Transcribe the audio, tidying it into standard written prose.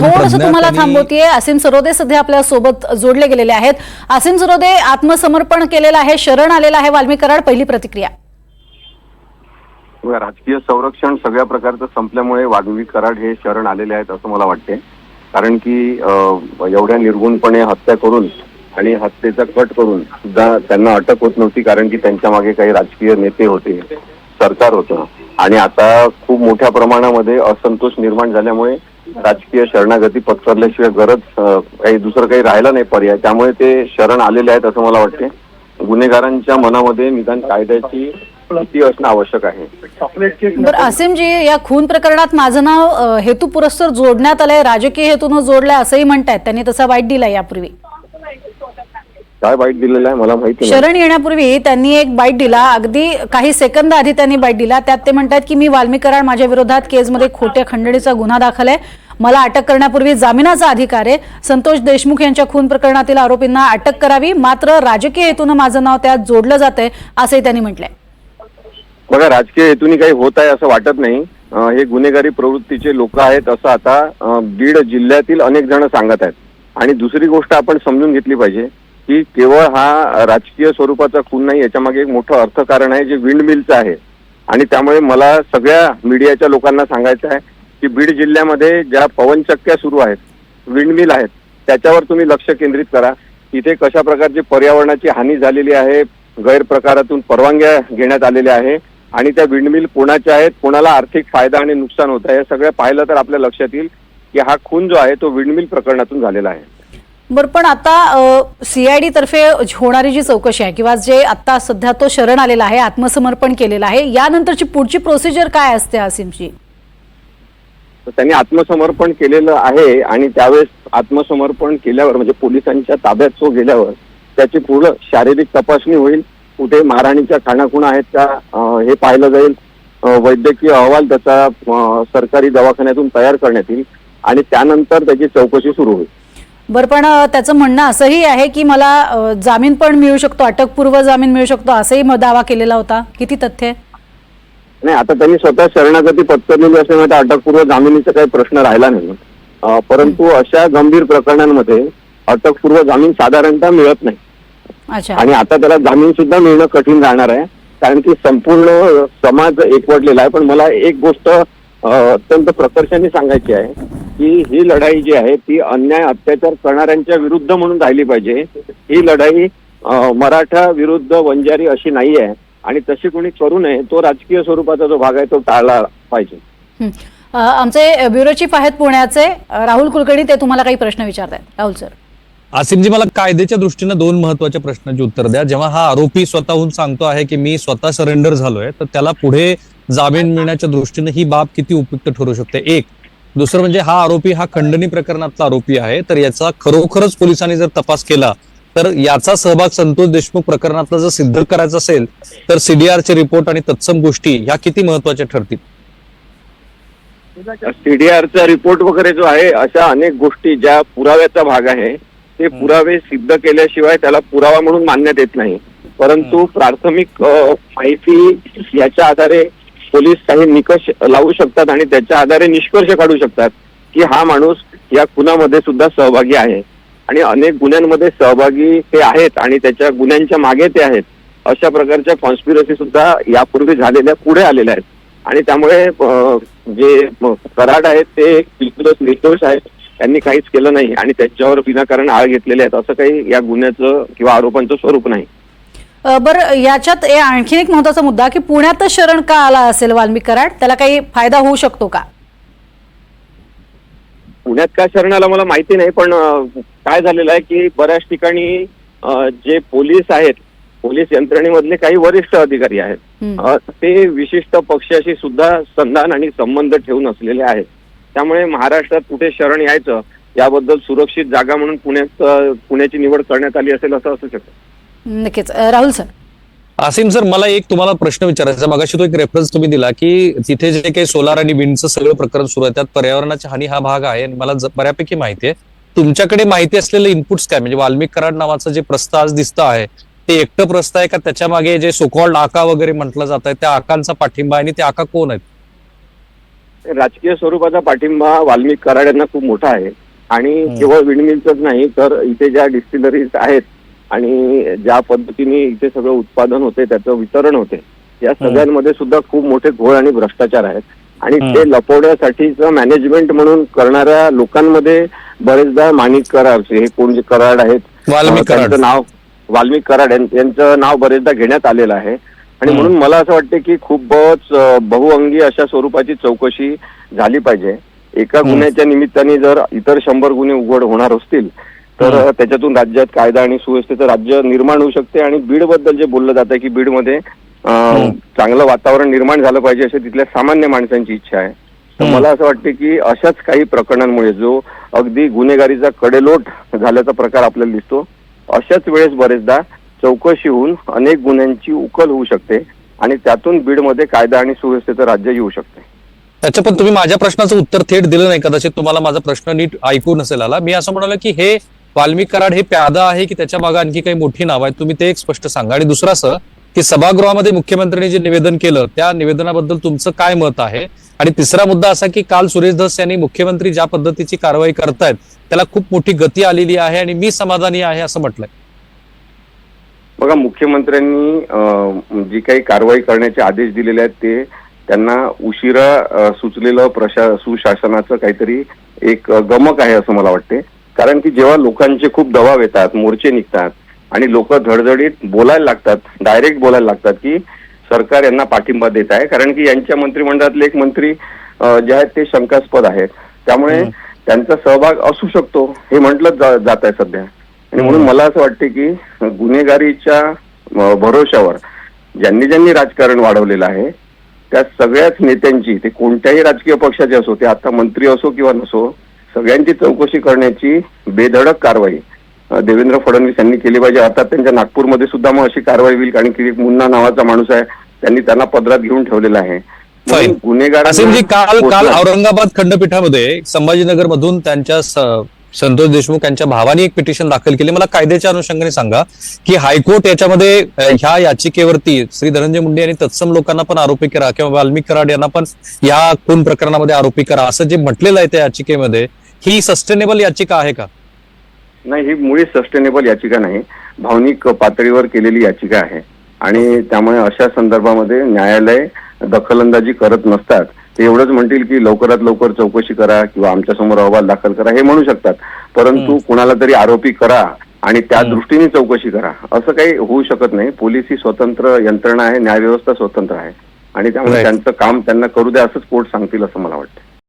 थोडंसं तुम्हाला थांबवतीये. असीम सरोदे सध्या आपल्या सोबत जोडले गेलेले आहेत. असीम सरोदे, आत्मसमर्पण केलेलं आहे, शरण आलेलं आहे वाल्मिक कराड, पहिली प्रतिक्रिया. राजकीय संरक्षण सगळ्या प्रकारचं संपल्यामुळे वाल्मिक कराड हे शरण आलेले आहेत असं मला वाटते. कारण की एवढ्या निर्गुणपणे हत्या करून आणि हत्येचा कट करून सुद्धा त्यांना अटक होत नव्हती. कारण की त्यांच्या मागे काही राजकीय नेते होते, सरकार होतं आणि आता खूप मोठ्या प्रमाणामध्ये असंतोष निर्माण झाल्यामुळे राजकीय शरणागती पत्करल्याशिवाय काही दुसरं काही राहिलं नाही पर्याय. त्यामुळे ते शरण आलेले आहेत असं मला वाटते. गुन्हेगारांच्या मनामध्ये निदान कायद्याची भीती असणं आवश्यक आहे. बरं असीमजी, या खून प्रकरणात माझं नाव हेतुपुरस्सर जोडण्यात आलंय, राजकीय हेतून जोडलंय असंही म्हणतायत. त्यांनी तसा वाईट दिलाय यापूर्वी. काय बाईट दिलेला आहे मला माहिती नाही. शरण येण्यापूर्वी त्यांनी एक बाईट दिला, अगदी काही सेकंद आधी त्यांनी बाईट दिला. त्यात ते म्हणतात की मी वाल्मिक कराड, माझ्या विरोधात केसमध्ये खोट्या खंडणीचा गुन्हा दाखल आहे, मला अटक करण्यापूर्वी जामिनाचा अधिकार आहे. संतोष देशमुख यांच्या खून प्रकरणातील आरोपींना अटक करावी, मात्र राजकीय हेतून माझं नाव त्यात जोडलं जातंय असंही त्यांनी म्हटलंय. बघा, राजकीय हेतूने काही होत आहे असं वाटत नाही. हे गुन्हेगारी प्रवृत्तीचे लोक आहेत असं आता बीड जिल्ह्यातील अनेक जण सांगत आहेत. आणि दुसरी गोष्ट आपण समजून घेतली पाहिजे की केवळ हा राजकीय स्वरूपाचा खून नाही, याच्या मागे एक मोठं अर्थकारण आहे जे विंड मिलचं आहे. आणि त्यामुळे मला सगळ्या मीडियाच्या लोकांना सांगायचं आहे की बीड जिल्ह्यामध्ये ज्या पवनचक्क्या सुरू आहेत, विंड मिल आहेत, त्याच्यावर तुम्ही लक्ष केंद्रित करा. इथे कशा प्रकारची पर्यावरणाची हानी झालेली आहे, गैरप्रकारातून परवानग्या घेण्यात आलेल्या आहे आणि त्या विंडमिल कोणाच्या आहेत, कोणाला आर्थिक फायदा आणि नुकसान होत आहे, हे सगळं पाहिलं तर आपल्या लक्षात येईल की हा खून जो आहे तो विंडमिल प्रकरणातून झालेला आहे. बरं, पण आता सीआयडी तर्फे होणारी जी चौकशी आहे किंवा जे आता सध्या तो शरण आलेला आहे, आत्मसमर्पण केलेलं आहे, यानंतरची पुढची प्रोसिजर काय असते असीमची? त्यांनी आत्मसमर्पण केलेलं आहे आणि त्यावेळेस आत्मसमर्पण केल्यावर म्हणजे पोलिसांच्या ताब्यात तो गेल्यावर त्याची पूर्ण शारीरिक तपासणी होईल. कुठे मारहाणीच्या खाणाखुणा आहेत का हे पाहिलं जाईल. वैद्यकीय अहवाल त्याचा सरकारी दवाखान्यातून तयार करण्यात येईल आणि त्यानंतर त्याची चौकशी सुरू होईल. बरं, पण त्याचं म्हणणं असंही आहे की मला जामीन पण मिळू शकतो, अटकपूर्व जामीन मिळू शकतो असंही दावा केलेला होता. किती तथ्य आहे? नाही, आता त्यांनी स्वतः शरणागती पत्करलेली असल्यामुळे अटकपूर्व जामिनीचा काही प्रश्न राहिला नाही. परंतु अशा गंभीर प्रकरणांमध्ये अटकपूर्व जामीन साधारणतः मिळत नाही. आणि आता त्याला जामीन सुद्धा मिळणं कठीण राहणार आहे कारण की संपूर्ण समाज एकवटलेला आहे. पण मला एक गोष्ट अत्यंत प्रकर्षाने सांगायची आहे की ही लढाई जी आहे ती अन्याय अत्याचार करणाऱ्यांच्या विरुद्ध म्हणून राहिली पाहिजे. ही लढाई मराठा विरुद्ध वंजारी अशी नाही आहे आणि तशी कोणी करू नये. तो राजकीय स्वरूपाचा जो भाग आहे तो टाळला पाहिजे. आमचे ब्युरो चीफ आहेत पुण्याचे राहुल कुलकर्णी, ते तुम्हाला काही प्रश्न विचारतायत. राहुल सर. आसिमजी, मला कायद्याच्या दृष्टीने दोन महत्वाच्या प्रश्नांची उत्तर द्या. जेव्हा हा आरोपी स्वतःहून सांगतो आहे की मी स्वतः सरेंडर झालोय, तर त्याला पुढे जामीन मिळण्याच्या दृष्टीने ही बाब किती उपयुक्त ठरू शकते? एक. दुसरं म्हणजे हा आरोपी हा खंडणी प्रकरणातला आरोपी आहे, तर याचा खरोखरच पोलिसांनी जर तपास केला तर याचा सहभाग संतोष देशमुख प्रकरणातला जर सिद्ध करायचा असेल तर सीडीआरचे रिपोर्ट आणि तत्सम गोष्टी ह्या किती महत्वाच्या ठरतील? सीडीआरचा रिपोर्ट वगैरे जो आहे, अशा अनेक गोष्टी ज्या पुराव्याचा भाग आहे, ते पुरावे सिद्ध केल्याशिवाय त्याला पुरावा म्हणून मानण्यात येत नाही. परंतु प्राथमिक माहिती याच्या आधारे पोलीस काही निकष लावू शकतात आणि त्याच्या आधारे निष्कर्ष काढू शकतात की हा माणूस या खुनामध्ये सुद्धा सहभागी आहे आणि अनेक गुन्ह्यांमध्ये सहभागी ते आहेत आणि त्याच्या गुन्ह्यांच्या मागे ते आहेत. अशा प्रकारच्या कॉन्स्पिरसी सुद्धा यापूर्वी झालेल्या पुढे आलेल्या आहेत आणि त्यामुळे जे कराड आहेत ते बिलकुलच निर्दोष आहेत. त्यांनी काहीच केलं नाही आणि त्यांच्यावर विनाकारण आळ घेतलेले आहेत असं काही या गुन्ह्याचं किंवा आरोपांचं स्वरूप नाही. बरं, याच्यात आणखी एक महत्वाचा मुद्दा की पुण्यातच शरण का आला असेल वाल्मिक कराड, त्याला काही फायदा होऊ शकतो का? पुण्यात का शरणाला मला माहिती नाही, पण काय झालेलं आहे की बऱ्याच ठिकाणी जे पोलीस आहेत, पोलीस यंत्रणेमधले काही वरिष्ठ अधिकारी आहेत, ते विशिष्ट पक्षाशी सुद्धा संधान आणि संबंध ठेवून असलेले आहेत. त्यामुळे महाराष्ट्रात कुठे शरण यायचं याबद्दल सुरक्षित जागा म्हणून पुण्याची निवड करण्यात आली असेल असं असू शकतं. नक्कीच. राहुल सर. आसिम सर, मला एक तुम्हाला प्रश्न विचारायचा. मगाशी तो एक रेफरन्स तुम्ही दिला की तिथे जे काही सोलार आणि विंडचं सगळं प्रकरण सुरू आहे त्यात पर्यावरणाची हानी हा भाग आहे. मला बऱ्यापैकी माहिती आहे. तुमच्याकडे माहिती असलेले इनपुट्स काय? म्हणजे वाल्मिक कराड नावाचं जे प्रस्थ आज दिसतं आहे ते एकटं प्रस्थ आहे का त्याच्या मागे जे सोकॉल्ड आका वगैरे म्हटलं जात आहे त्या आकांचा पाठिंबा आणि ते आका कोण आहेत? राजकीय स्वरूपाचा पाठिंबा वाल्मिक कराड यांना खूप मोठा आहे आणि केवळ विंडमिलच नाही तर इथे ज्या डिस्टिलरीज आहेत आणि ज्या पद्धतीने इथे सगळं उत्पादन होते त्याचं वितरण होते या सगळ्यांमध्ये सुद्धा खूप मोठे घोळ आणि भ्रष्टाचार आहेत आणि ते लपवण्यासाठीचं मॅनेजमेंट म्हणून करणाऱ्या लोकांमध्ये बरेचदा माणिक कराड हे कोण जे कराड आहेत वाल्मिक कराड. त्यांचं नाव वाल्मिक कराड यांचं नाव बरेचदा घेण्यात आलेलं आहे आणि म्हणून मला असं वाटतं की खूपच बहुअंगी अशा स्वरूपाची चौकशी झाली पाहिजे. एका गुन्ह्याच्या निमित्ताने जर इतर 100 गुन्हे उघड होणार असतील तर त्याच्यातून राज्यात कायदा आणि सुव्यवस्थेचं राज्य निर्माण होऊ शकते आणि बीड बद्दल जे बोललं जातं की बीडमध्ये चांगलं वातावरण निर्माण झालं पाहिजे अशी तिथल्या सामान्य माणसांची इच्छा आहे. तर मला असं वाटतं की अशाच काही प्रकरणांमुळे जो अगदी गुन्हेगारीचा कडेलोट झाल्याचा प्रकार आपल्याला दिसतो अशाच वेळेस बरेचदा चौकशी होऊन अनेक गुन्ह्यांची उकल होऊ शकते आणि त्यातून बीडमध्ये कायदा आणि सुव्यवस्थेचं राज्य येऊ शकते. त्याचं पण तुम्ही माझ्या प्रश्नाचं उत्तर थेट दिलं नाही, कदाचित तुम्हाला माझा प्रश्न नीट ऐकू नसेल आला. मी असं म्हणालो की हे वाल्मिक कराड हे प्यादा आहे की त्याच्या मागे आणखी काही मोठी नाव आहेत, तुम्ही ते एक स्पष्ट सांगा. आणि दुसरं असं की सभागृहामध्ये मुख्यमंत्र्यांनी जे निवेदन केलं त्या निवेदनाबद्दल तुमचं काय मत आहे. आणि तिसरा मुद्दा असा की काल सुरेश धस यांनी मुख्यमंत्री ज्या पद्धतीची कारवाई करतायत त्याला खूप मोठी गती आलेली आहे आणि मी समाधानी आहे असं म्हटलंय. बघा, मुख्यमंत्र्यांनी जी काही कारवाई करण्याचे आदेश दिलेले आहेत ते त्यांना उशिरा सुचलेलं सुशासनाचं काहीतरी एक गमक आहे असं मला वाटते. कारण की जेव्हा लोकांचे खूप दबाव येतात, मोर्चे निघतात आणि लोक धडधडीत बोलायला लागतात, डायरेक्ट बोलायला लागतात की सरकार यांना पाठिंबा देत आहे, कारण की यांच्या मंत्रिमंडळातले एक मंत्री जे आहेत ते शंकास्पद आहेत, त्यामुळे त्यांचा सहभाग असू शकतो हे म्हटलं जात आहे सध्या. आणि म्हणून मला असं वाटते की गुन्हेगारीच्या भरोशावर ज्यांनी राजकारण वाढवलेलं आहे त्या सगळ्याच नेत्यांची, ते कोणत्याही राजकीय पक्षाचे असो, ते आता मंत्री असो किंवा नसो, सगळ्यांची चौकशी करण्याची बेधडक कारवाई देवेंद्र फडणवीस यांनी केली पाहिजे. आता त्यांच्या नागपूरमध्ये सुद्धा मग अशी कारवाई होईल, कारण की मुन्ना नावाचा माणूस आहे, त्यांनी त्यांना पदरात घेऊन ठेवलेला आहे. गुन्हेगार काल औरंगाबाद खंडपीठामध्ये संभाजीनगर मधून त्यांच्या संतोष देशमुख यांच्या भावानी एक पिटिशन दाखल केली. मला कायद्याच्या अनुषंगाने सांगा की हायकोर्ट याच्यामध्ये ह्या याचिकेवरती श्री धनंजय मुंडे यांनी तत्सम लोकांना पण आरोपी करा किंवा वाल्मिक कराड यांना पण या खून प्रकरणामध्ये आरोपी करा असं जे म्हटलेलं आहे त्या याचिकेमध्ये, ही सस्टेनेबल याचिका आहे का? नाही, ही मुळीच सस्टेनेबल याचिका नाही, भावनिक पातळीवर केलेली याचिका आहे आणि त्यामुळे अशा संदर्भामध्ये न्यायालय दखलंदाजी करत नसतात. ते एवढंच म्हणतील की लवकरात लवकर चौकशी करा किंवा आमच्या समोर अहवाल दाखल करा हे म्हणू शकतात, परंतु कुणाला तरी आरोपी करा आणि त्या दृष्टीने चौकशी करा असं काही होऊ शकत नाही. पोलीस ही स्वतंत्र यंत्रणा आहे, न्यायव्यवस्था स्वतंत्र आहे आणि त्यामुळे त्यांचं काम त्यांना करू द्या असंच कोर्ट सांगतील असं मला वाटतं.